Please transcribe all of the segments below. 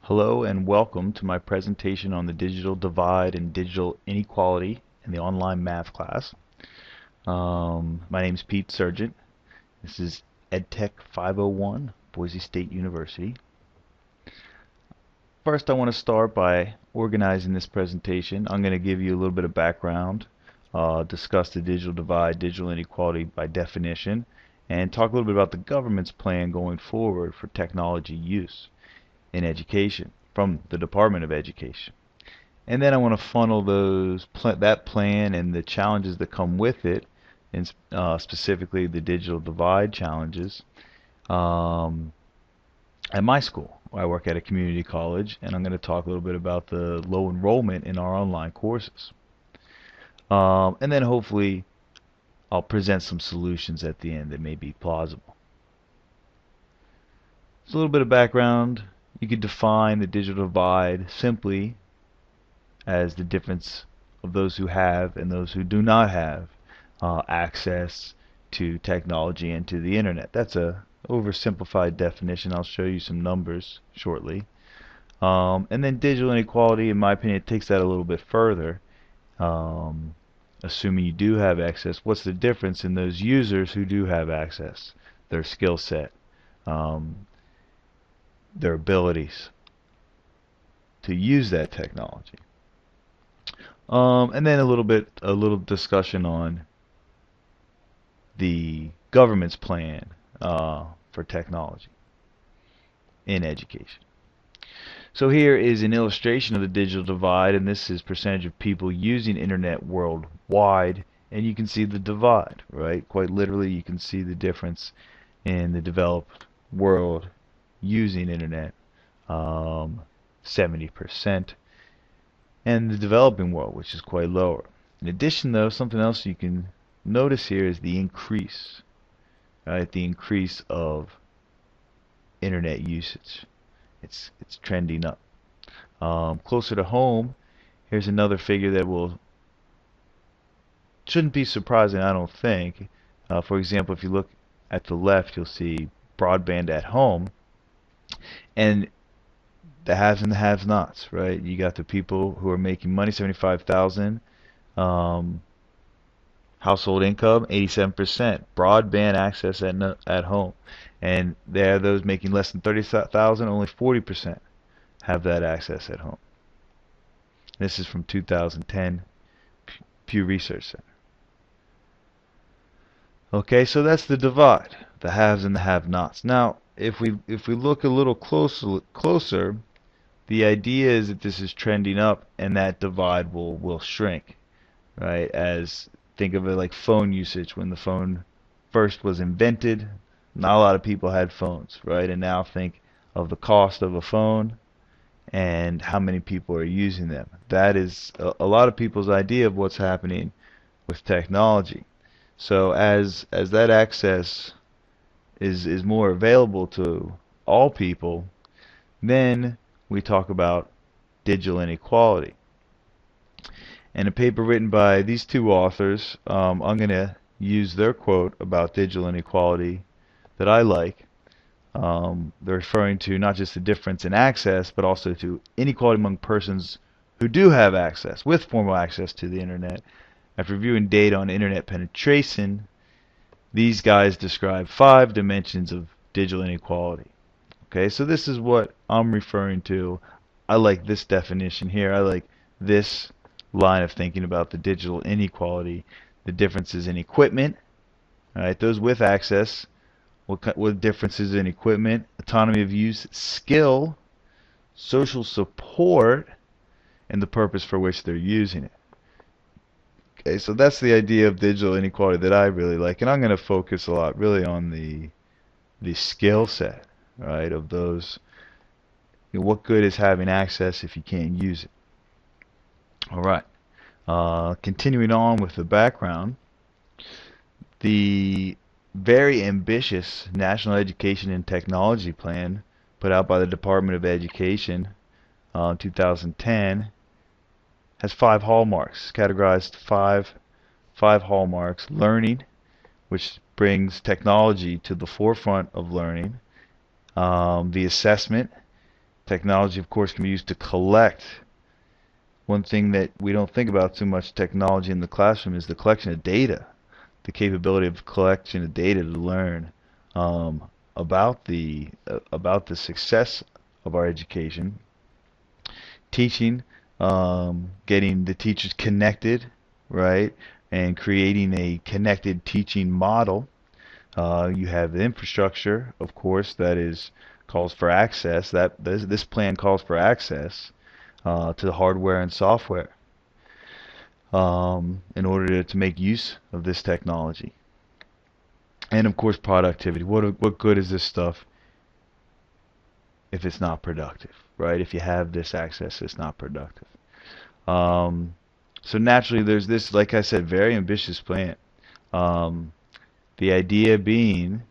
Hello and welcome to my presentation on the digital divide and digital inequality in the online math class. My name is Pete Sargent. This is EdTech 501, Boise State University. First, I want to start by organizing this presentation. I'm going to give you a little bit of background, discuss the digital divide, digital inequality by definition, and talk a little bit about the government's plan going forward for technology use in education from the Department of Education. And then I want to funnel that plan and the challenges that come with it, and specifically the digital divide challenges, at my school. I work at a community college, and I'm going to talk a little bit about the low enrollment in our online courses. And then hopefully I'll present some solutions at the end that may be plausible. So a little bit of background. You could define the digital divide simply as the difference of those who have and those who do not have access to technology and to the internet. That's a oversimplified definition. I'll show you some numbers shortly. And then digital inequality, in my opinion, takes that a little bit further. Assuming you do have access, what's the difference in those users who do have access? Their skill set, their abilities to use that technology. And then a little discussion on the government's plan for technology in education. So here is an illustration of the digital divide, and this is percentage of people using internet worldwide, and you can see the divide, right? Quite literally, you can see the difference in the developed world using internet, 70%, and the developing world, which is quite lower. In addition, though, something else you can notice here is the increase, right? The increase of internet usage. It's trending up. Closer to home, here's another figure that shouldn't be surprising, I don't think. For example, if you look at the left, you'll see broadband at home, and the haves and the have-nots, right? You got the people who are making money, 75,000, household income, 87%, broadband access at home, and there are those making less than 30,000, only 40% have that access at home. This is from 2010 Pew Research Center. Okay, so that's the divide, the haves and the have-nots. Now, if we look a little closer, the idea is that this is trending up, and that divide will shrink, right? Think of it like phone usage. When the phone first was invented, not a lot of people had phones, right? And now think of the cost of a phone and how many people are using them. That is a lot of people's idea of what's happening with technology. So as that access is more available to all people, then we talk about digital inequality. And a paper written by these two authors, I'm going to use their quote about digital inequality that I like. They're referring to not just the difference in access, but also to inequality among persons who do have access, with formal access to the internet. After reviewing data on internet penetration, these guys describe 5 dimensions of digital inequality. Okay, so this is what I'm referring to. I like this definition here. I like this line of thinking about the digital inequality. The differences in equipment, right? Those with access, what differences in equipment, autonomy of use, skill, social support, and the purpose for which they're using it. Okay, so that's the idea of digital inequality that I really like, and I'm going to focus a lot really on the skill set, right, of those. What good is having access if you can't use it? All right. Continuing on with the background, the very ambitious National Education and Technology Plan put out by the Department of Education in 2010 has 5 hallmarks, categorized five hallmarks: learning, which brings technology to the forefront of learning, the assessment, Technology, of course, can be used to collect. One thing that we don't think about too much technology in the classroom is the collection of data, the capability of collection of data to learn um, about the success of our education, teaching, getting the teachers connected, right, and creating a connected teaching model. You have the infrastructure, of course, that is calls for access. That this plan calls for access to the hardware and software in order to make use of this technology. And of course, productivity. What good is this stuff if it's not productive, right? If you have this access, it's not productive. Um, so naturally, there's this, like I said, very ambitious plan. Um, the idea being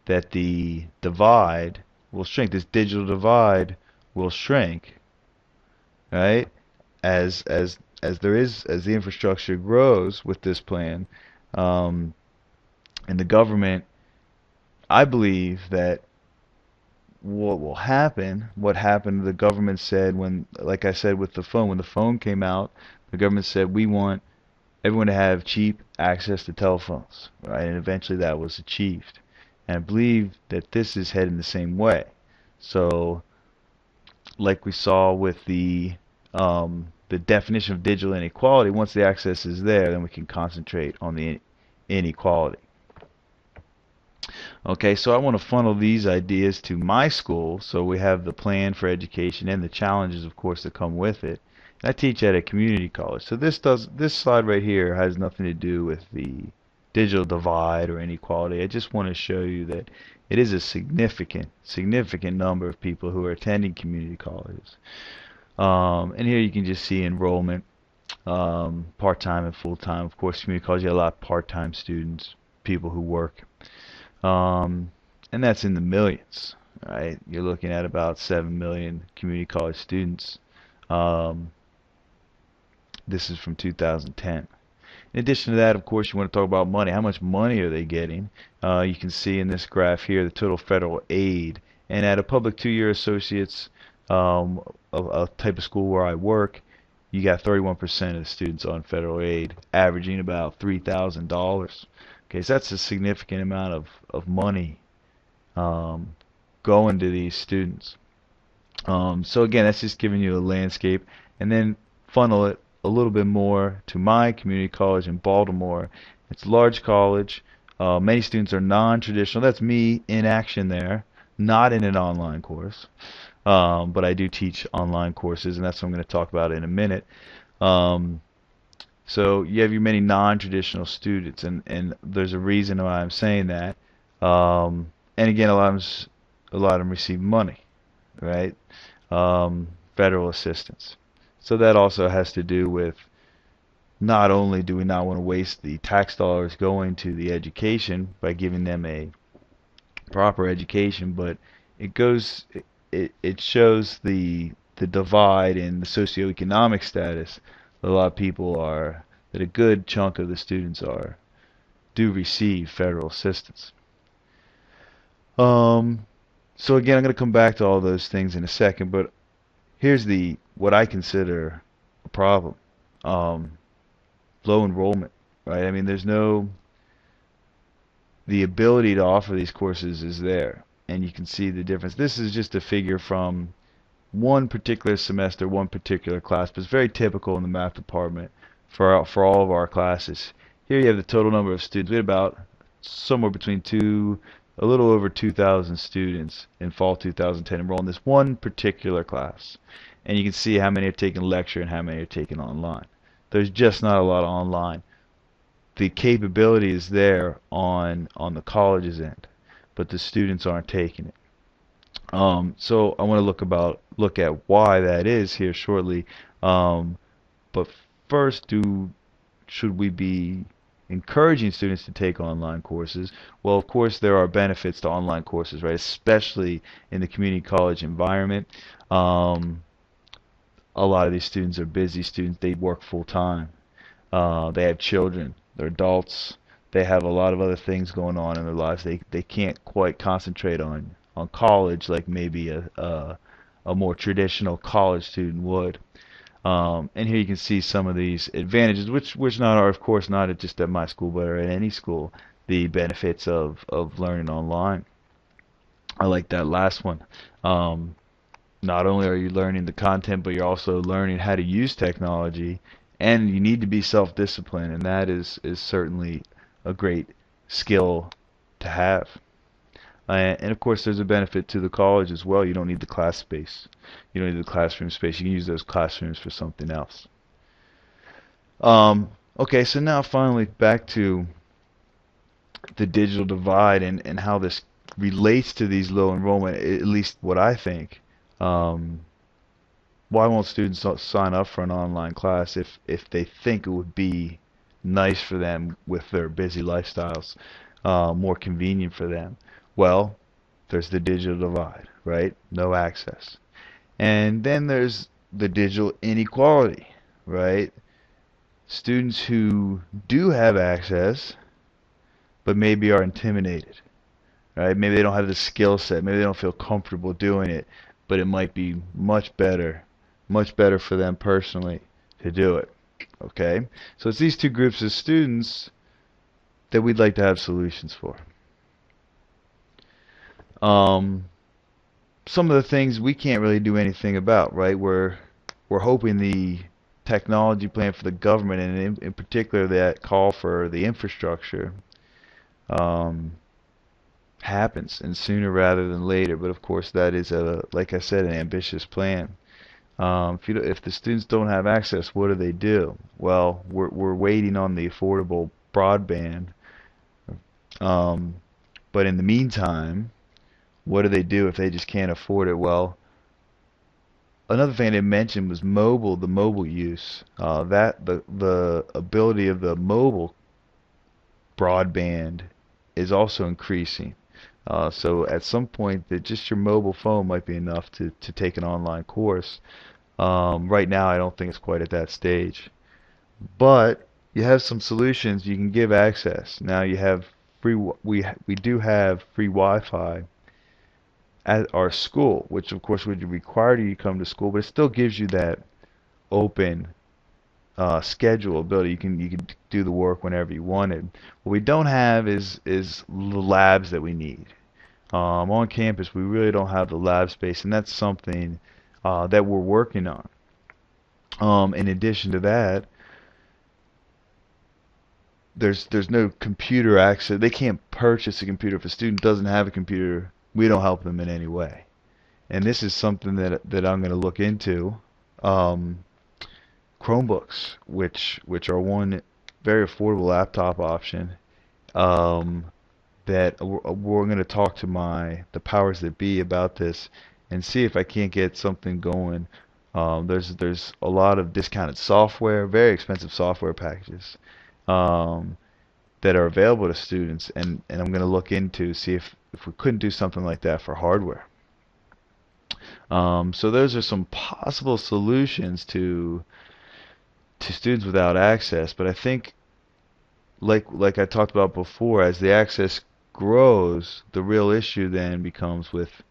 that the divide will shrink. This digital divide will shrink, right? As the infrastructure grows with this plan, um, and the government, I believe that what will happen, what happened, the government said when, like I said with the phone, when the phone came out, the government said we want everyone to have cheap access to telephones, right? And eventually that was achieved. And I believe that this is heading the same way. So, like we saw with the definition of digital inequality, once the access is there, then we can concentrate on the inequality. Okay, so I want to funnel these ideas to my school. So we have the plan for education and the challenges, of course, that come with it. I teach at a community college. So this slide right here has nothing to do with the digital divide or inequality. I just want to show you that it is a significant number of people who are attending community colleges. And here you can just see enrollment, part-time and full-time. Of course, community college, you have a lot of part-time students, people who work. And that's in the millions, right? You're looking at about 7 million community college students. This is from 2010. In addition to that, of course, you want to talk about money. How much money are they getting? You can see in this graph here the total federal aid. And at a public two-year associates, a type of school where I work, you got 31% of the students on federal aid, averaging about $3,000. Okay, so that's a significant amount of money going to these students. So again, that's just giving you a landscape, and then funnel it a little bit more to my community college in Baltimore. It's a large college. Many students are non-traditional. That's me in action there, not in an online course. But I do teach online courses, and that's what I'm going to talk about in a minute. So you have your many non-traditional students, and there's a reason why I'm saying that. And again, a lot of them receive money, right? Federal assistance. So that also has to do with not only do we not want to waste the tax dollars going to the education by giving them a proper education, but it shows the divide in the socioeconomic status. A lot of people that a good chunk of the students do receive federal assistance. So again, I'm going to come back to all those things in a second, but here's what I consider a problem. Low enrollment, right? I mean, the ability to offer these courses is there, and you can see the difference. This is just a figure from one particular semester, one particular class, but it's very typical in the math department for all of our classes. Here you have the total number of students. We had about somewhere between a little over 2,000 students in fall 2010 enrolled in this one particular class. And you can see how many are taking lecture and how many are taking online. There's just not a lot of online. The capability is there on the college's end, but the students aren't taking it. So I want to look at why that is here shortly. But first, should we be encouraging students to take online courses? Well, of course, there are benefits to online courses, right? Especially in the community college environment. A lot of these students are busy students. They work full time. They have children. They're adults. They have a lot of other things going on in their lives. They can't quite concentrate on college like maybe a a more traditional college student would. And here you can see some of these advantages, which not are, of course, not just at my school, but are at any school. The benefits of learning online. I like that last one. Um, Not only are you learning the content, but you're also learning how to use technology, and you need to be self-disciplined, and that is certainly a great skill to have. And of course, there's a benefit to the college as well. You don't need the class space. You don't need the classroom space. You can use those classrooms for something else. Okay, so now finally back to the digital divide and how this relates to these low enrollment, at least what I think. Um, why won't students sign up for an online class if they think it would be nice for them with their busy lifestyles, more convenient for them? Well, there's the digital divide, right? No access. And then there's the digital inequality, right? Students who do have access but maybe are intimidated, right? Maybe they don't have the skill set, maybe they don't feel comfortable doing it, but it might be much better for them personally to do it. Okay? So it's these two groups of students that we'd like to have solutions for. Some of the things we can't really do anything about, right? We're hoping the technology plan for the government, and in particular that call for the infrastructure, um, happens, and sooner rather than later. But of course, that is like I said, an ambitious plan. If the students don't have access, what do they do? Well, we're waiting on the affordable broadband. Um, but in the meantime, what do they do if they just can't afford it? Well, another thing I mentioned was the mobile use. That the ability of the mobile broadband is also increasing. So at some point, that just your mobile phone might be enough to take an online course. Right now, I don't think it's quite at that stage. But you have some solutions. You can give access. Now you have we do have free Wi-Fi at our school, which of course would require you to come to school, but it still gives you that open schedule ability. You can do the work whenever you wanted. What we don't have is the labs that we need. On campus, we really don't have the lab space, and that's something that we're working on. In addition to that, there's no computer access. They can't purchase a computer. If a student doesn't have a computer, we don't help them in any way. And this is something that I'm going to look into. Um, Chromebooks, which are one very affordable laptop option, um, that we're going to talk to the powers that be about this and see if I can't get something going. There's a lot of discounted software, very expensive software packages, um, that are available to students, and I'm going to look into see if we couldn't do something like that for hardware. So those are some possible solutions to students without access, but I think like I talked about before, as the access grows, the real issue then becomes with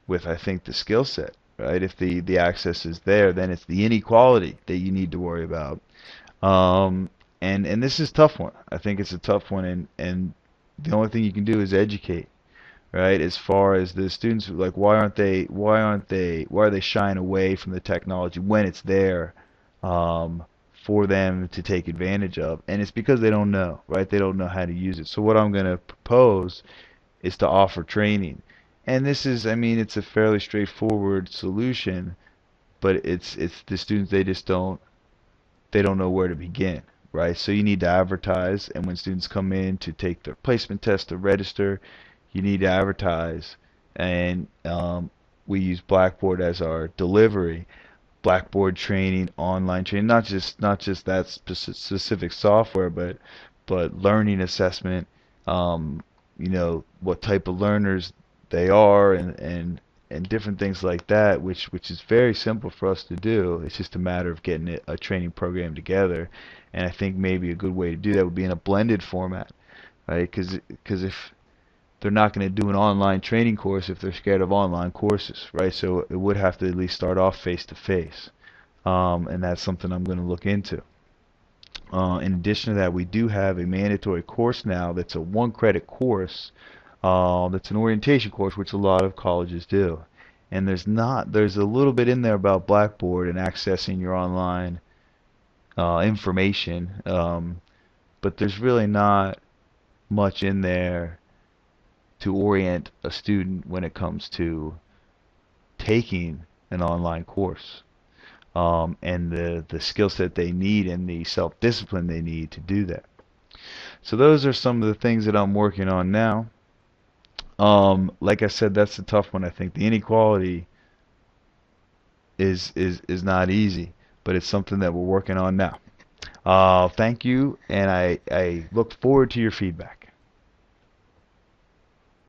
I think the skill set, right? If the access is there, then it's the inequality that you need to worry about. And this is a tough one. I think it's a tough one, and the only thing you can do is educate, right? As far as the students, like why are they shying away from the technology when it's there, um, for them to take advantage of? And it's because they don't know, right? They don't know how to use it. So what I'm going to propose is to offer training. And this is, I mean, it's a fairly straightforward solution, but it's the students, they don't know where to begin, right? So you need to advertise, and when students come in to take their placement test to register, you need to advertise, and we use Blackboard as our delivery. Blackboard training, online training, not just that specific software, but learning assessment, what type of learners they are, and different things like that, which is very simple for us to do. It's just a matter of getting a training program together, and I think maybe a good way to do that would be in a blended format, right? Because if they're not going to do an online training course if they're scared of online courses, right? So it would have to at least start off face to face, and that's something I'm going to look into. In addition to that, we do have a mandatory course now that's a 1 credit course, that's an orientation course, which a lot of colleges do. And there's a little bit in there about Blackboard and accessing your online information, but there's really not much in there to orient a student when it comes to taking an online course, and the skill set they need and the self-discipline they need to do that. So those are some of the things that I'm working on now. Like I said, that's a tough one. I think the inequality is not easy, but it's something that we're working on now. Thank you, and I look forward to your feedback.